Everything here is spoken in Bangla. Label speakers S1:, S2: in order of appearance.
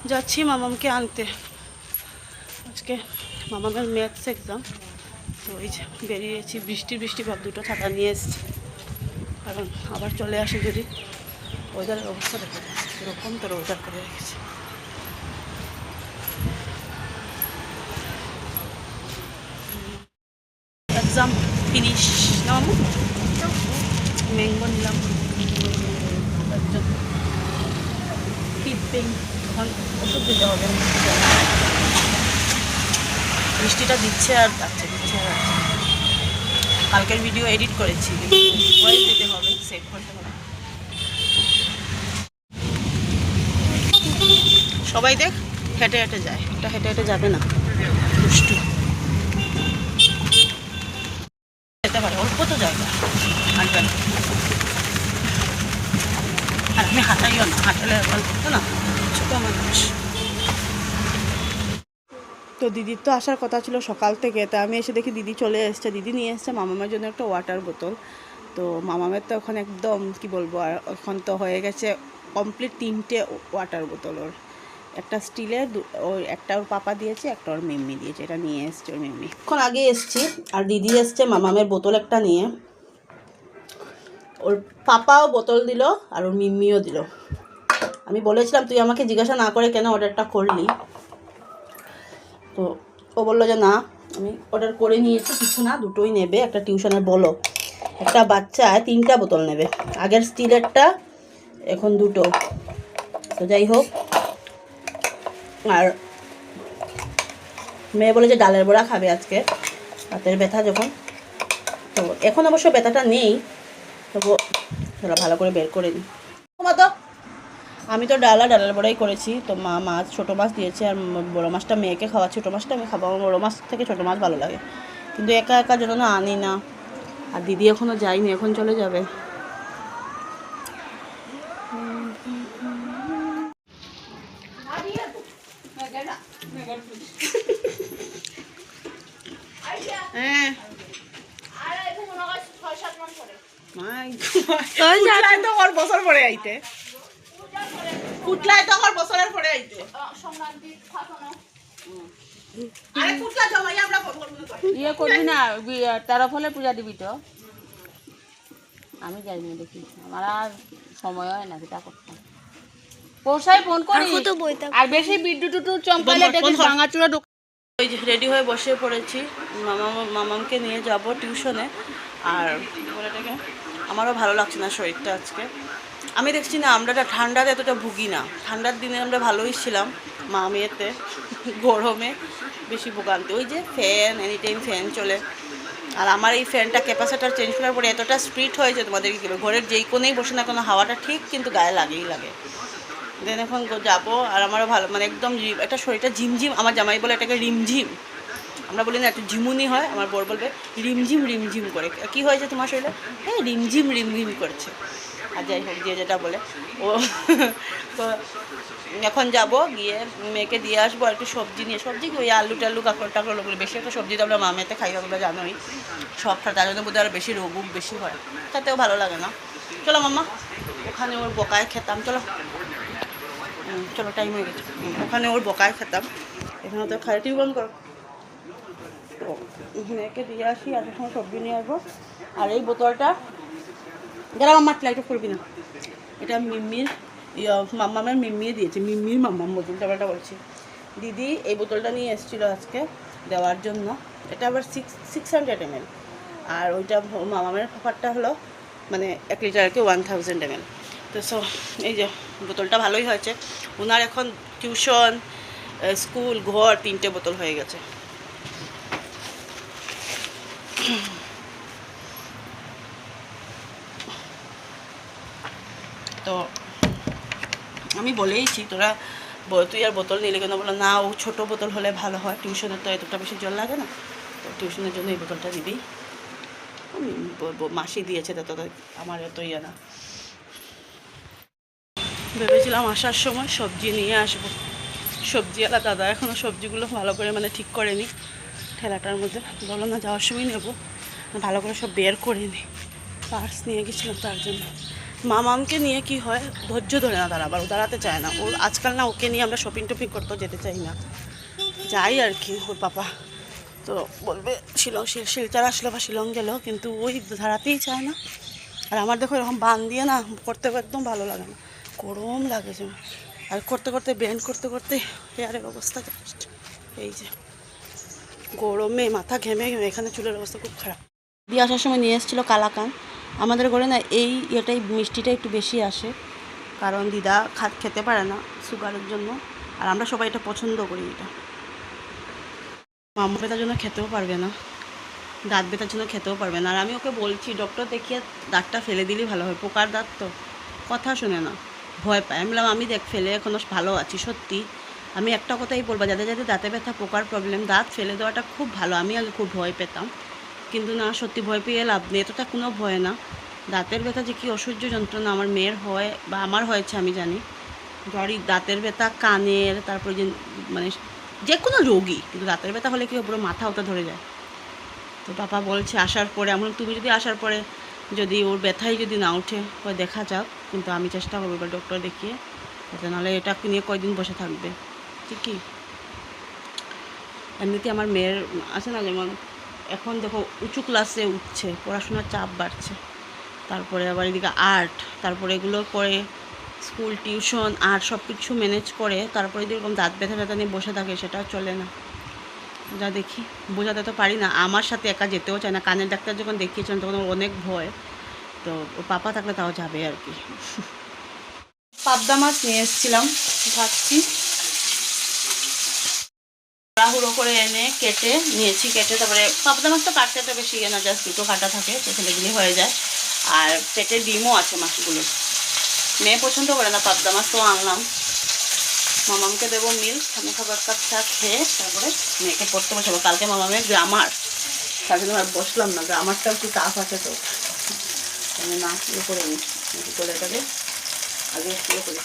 S1: যাচ্ছি মামামকে আনতে। আজকে মামামের ম্যাথস এক্সাম, তো ওই যে বেরিয়েছি। বৃষ্টি ভাব, দুটো ছাতা নিয়ে এসেছি, কারণ আবার চলে আসে যদি। ওয়েদারের অবস্থা দেখা যায় এরকম, তোর ওয়েদার করে রেখেছে। এক্সাম ফিনিশ না মামু? ম্যাঙ্গো নিলাম একজন কিপিং। এখন ওষুধ দিতে হবে। বৃষ্টিটা দিচ্ছে আর যাচ্ছে, দিচ্ছে আর যাচ্ছে। কালকের ভিডিও এডিট করেছি, ভয়েস দিতে হবে, সেভ করতে হবে। সবাই দেখ হেঁটে হেঁটে যায়, এটা হেঁটে হেঁটে যাবে না, দুষ্টু। যেতে পারে, অল্প তো জায়গা হাঁটবেন। আর আমি হাঁটাইও না, হাঁটালে বলতো না ছোটো মানুষ। তো দিদির তো আসার কথা ছিল সকাল থেকে, তা আমি এসে দেখি দিদি চলে এসছে। দিদি নিয়ে এসছে মামামের জন্য একটা ওয়াটার বোতল। তো মামামের তো এখন একদম কি বলবো, আর এখন তো হয়ে গেছে কমপ্লিট 3টে ওয়াটার বোতল ওর। একটা স্টিলের, ওই একটা ওর পাপা দিয়েছে, একটা ওর মিম্মি দিয়েছে। এটা নিয়ে এসছে ওর মিম্মি। এখন আগে এসছি আর দিদি এসছে মামামের বোতল একটা নিয়ে। ওর পাপাও বোতল দিল আর ওর মিম্মিও দিল। আমি বলেছিলাম তুই আমাকে জিজ্ঞাসা না করে কেন অর্ডারটা করলি, তো ও বললো যে না আমি অর্ডার করে নিয়েছি, কিছু না, দুটোই নেবে। একটা টিউশনের বলো, একটা বাচ্চায় 3টা বোতল নেবে, আগের স্টিলেরটা, এখন দুটো। তো যাই হোক, আর মেয়ে বলে যে ডালের বড়া খাবে আজকে, হাতের ব্যথা যখন। তো এখন অবশ্য ব্যথাটা নেই, তবু ভালো করে বের করে নিই। তো আমি তো ডালের বড়াই করেছি। তো মা মাছ, ছোটো মাছ দিয়েছে, আর বড়ো মাছটা মেয়েকে খাওয়া, ছোটো মাছটা আমি খাবো। আমার বড়ো মাছ থেকে ছোটো মাছ ভালো লাগে, কিন্তু একা একা জন্য না আনি না। আর দিদি এখনও যায়নি, এখন চলে যাবে। হ্যাঁ তো ওর বছর পরে আইতে, ফুটলাই তো ওর বছরের পরে আইতে।
S2: ইয়ে করবি না, তেরো ফলে পূজা দিবি তো? আমি যাইনি, দেখি আমার আর সময় হয় না সেটা করতাম। পৌঁছাই ফোন করি, আর বেশি বিদ্যুৎ চমকাইলে দেখিস ভাঙাচুরা।
S1: ওই যে রেডি হয়ে বসে পড়েছি, মামামকে নিয়ে যাব টিউশনে। আর বলেটাকে আমারও ভালো লাগছে না শরীরটা আজকে। আমি দেখছি না আমরা ঠান্ডাতে এতটা ভুগি না, ঠান্ডার দিনে আমরা ভালোই ছিলাম, মা মেয়েতে। গরমে বেশি ভোগান্তি, ওই যে ফ্যান, এনি টাইম ফ্যান চলে। আর আমার এই ফ্যানটা ক্যাপাসিটার চেঞ্জ করার পরে এতটা স্পিড হয়েছে, তোমাদেরকে কী বলবো, ঘরের যেই কোণেই বসে না কোনো হাওয়াটা ঠিক কিন্তু গায়ে লাগেই লাগে। দেন এখন যাবো, আর আমারও ভালো মানে একদম একটা শরীরটা ঝিমঝিম। আমার জামাই বলে এটাকে রিমঝিম, আমরা বলি না একটু ঝিমুনি হয়, আমার বর বলবে রিমঝিম করে। কি হয়েছে তোমার শরীরে? হ্যাঁ রিমঝিম করছে। আর যাই হোক, যে যেটা বলে ও। তো এখন যাব, গিয়ে মেয়েকে দিয়ে আসবো আর একটু সবজি নিয়ে। সবজি কি ওই আলু টালু কাঁকড় টাকড়, ওগুলো বেশি একটা সবজি তো আমরা মামেতে খাই, ওগুলো জানোই সব খায়, তার জন্য বোধহয় আরও বেশি রোগ বেশি হয়, তাতেও ভালো লাগে না। চলো মাম্মা, ওখানে ওর বকায় খেতাম, চলো চলো টাইম হয়ে গেছে। ওখানে ওর বকায় খেতাম, এখানে তো খাই। টিউবন করো, মেয়েকে দিয়ে আসি, আর সময় সবজি নিয়ে আসবো। আর এই বোতলটা যারা আমার লাইট অফ করবি না, এটা মিম্মির মাম্মামের মিম্মি দিয়েছে, মিম্মির মাম্মাম বোতলটা ব্যাপারটা বলছি। দিদি এই বোতলটা নিয়ে এসেছিলো আজকে দেওয়ার জন্য। এটা আবার 600 ml, আর ওইটা মামামের ব্যাপারটা হলো মানে 1 লিটারকে 1000 ml। তো এই যে বোতলটা ভালোই হয়েছে। ওনার এখন টিউশন, স্কুল, ঘর 3টে বোতল হয়ে গেছে। তো আমি বলেইছি তোরা, তুই আর বোতল নিলে কেন? বলো না, ও ছোটো বোতল হলে ভালো হয়, টিউশনের তো এতটা বেশি জল লাগে না, তো টিউশনের জন্য এই বোতলটা দিবি। আমি বলবো মাসি দিয়েছে, তো আমার এত ইয়ে না। ভেবেছিলাম আসার সময় সবজি নিয়ে আসবো, সবজিওয়ালা দাদা এখনও সবজিগুলো ভালো করে মানে ঠিক করেনি ঠেলাটার মধ্যে। বলো না যাওয়ার সময় নেবো, ভালো করে সব বের করে নিই, পার্স নিয়ে গেছিলাম তার জন্য। মামামকে নিয়ে কি হয়, ধৈর্য ধরে না তারা, আবার ও দাঁড়াতে চায় না। ওর আজকাল না ওকে নিয়ে আমরা শপিং টপিং করতেও যেতে চাই না, যাই আর কি। ওর পাপা তো বলবে শিলং, শিলচর আসলো বা শিলং গেলো, কিন্তু ওই দাঁড়াতেই চায় না। আর আমার দেখো এরকম বান দিয়ে না করতে একদম ভালো লাগে না, গরম লাগে যে। আর করতে করতে ব্যান্ড করতে করতে হেয়ারের অবস্থা জাস্ট এই যে গরমে মাথা ঘেমে ঘেমে, এখানে চুলের অবস্থা খুব খারাপ। দিয়ে আসার সময় নিয়ে এসেছিলো কালাকান। আমাদের ঘরে না এই ইয়েটাই মিষ্টিটা একটু বেশি আসে, কারণ দিদা খেতে পারে না সুগারের জন্য, আর আমরা সবাই এটা পছন্দ করি। এটা মামা ব্যথার জন্য খেতেও পারবে না, দাঁত ব্যথার জন্য খেতেও পারবে না। আর আমি ওকে বলছি ডক্টর দেখিয়ে দাঁতটা ফেলে দিলেই ভালো হয়, পোকার দাঁত তো, কথা শুনে না, ভয় পায়। আমি বললাম আমি দেখ ফেলে এখনও ভালো আছি। সত্যি আমি একটা কথাই বলবো, যাদের যাদের দাঁতে ব্যথা, পোকার প্রবলেম, দাঁত ফেলে দেওয়াটা খুব ভালো। আমি আগে খুব ভয় পেতাম, কিন্তু না, সত্যি ভয় পেয়ে লাভ নেই, এতটা কোনো ভয় না। দাঁতের ব্যথা যে কি অসহ্য যন্ত্রণা আমার মেয়ের হয় বা আমার হয়েছে আমি জানি। ধরি দাঁতের ব্যথা, কানের, তারপরে যে মানে যে কোনো রোগী, কিন্তু দাঁতের ব্যথা হলে কি পুরো মাথা ওটা ধরে যায়। তো পাপা বলছে আসার পরে, এমন তুমি যদি আসার পরে যদি ওর ব্যথাই যদি না উঠে, ওই দেখা যাক, কিন্তু আমি চেষ্টা করবো এবার ডক্টর দেখিয়ে, যাতে নাহলে এটা নিয়ে কয়দিন বসে থাকবে ঠিকই। এমনিতে আমার মেয়ের আছে না, যেমন এখন দেখো উঁচু ক্লাসে উঠছে, পড়াশোনার চাপ বাড়ছে, তারপরে আবার এদিকে আর্ট, তারপরে এগুলো করে স্কুল, টিউশন, আর্ট সব কিছু ম্যানেজ করে, তারপরে যদি এরকম দাঁত ব্যথা ব্যথা নিয়ে বসে থাকে, সেটা চলে না। যা দেখি, বোঝাতে তো পারি না, আমার সাথে একা যেতেও চায় না। কানের ডাক্তার যখন দেখিয়েছিলাম তখন ওর অনেক ভয়, তো ওর পাপা থাকলে তাও যাবে আর কি। পাবদা মাছ নিয়ে এসেছিলাম, ভাবছি তাড়াহুড়ো করে এনে কেটে নিয়েছি। কেটে তারপরে পাবদা মাছটা কাটতে বেশি না, জাস্ট দুটো কাটা থাকে, সেখানে দিলে হয়ে যায়। আর পেটে ডিমও আছে মাছগুলো। মেয়ে পছন্দ করে না পাবদা মাছ, তো আনলাম। মামামকে দেবো মিল্ক, আমি খাবার কাপ চা খেয়ে তারপরে মেয়েকে পড়তে বসাবো। কালকে মামামের গ্রামার, তার জন্য আর বসলাম না, গ্রামারটা একটু টাফ আছে, তো আমি না ইয়ে করে নিই, করে এটাকে আগে ইয়ে করি।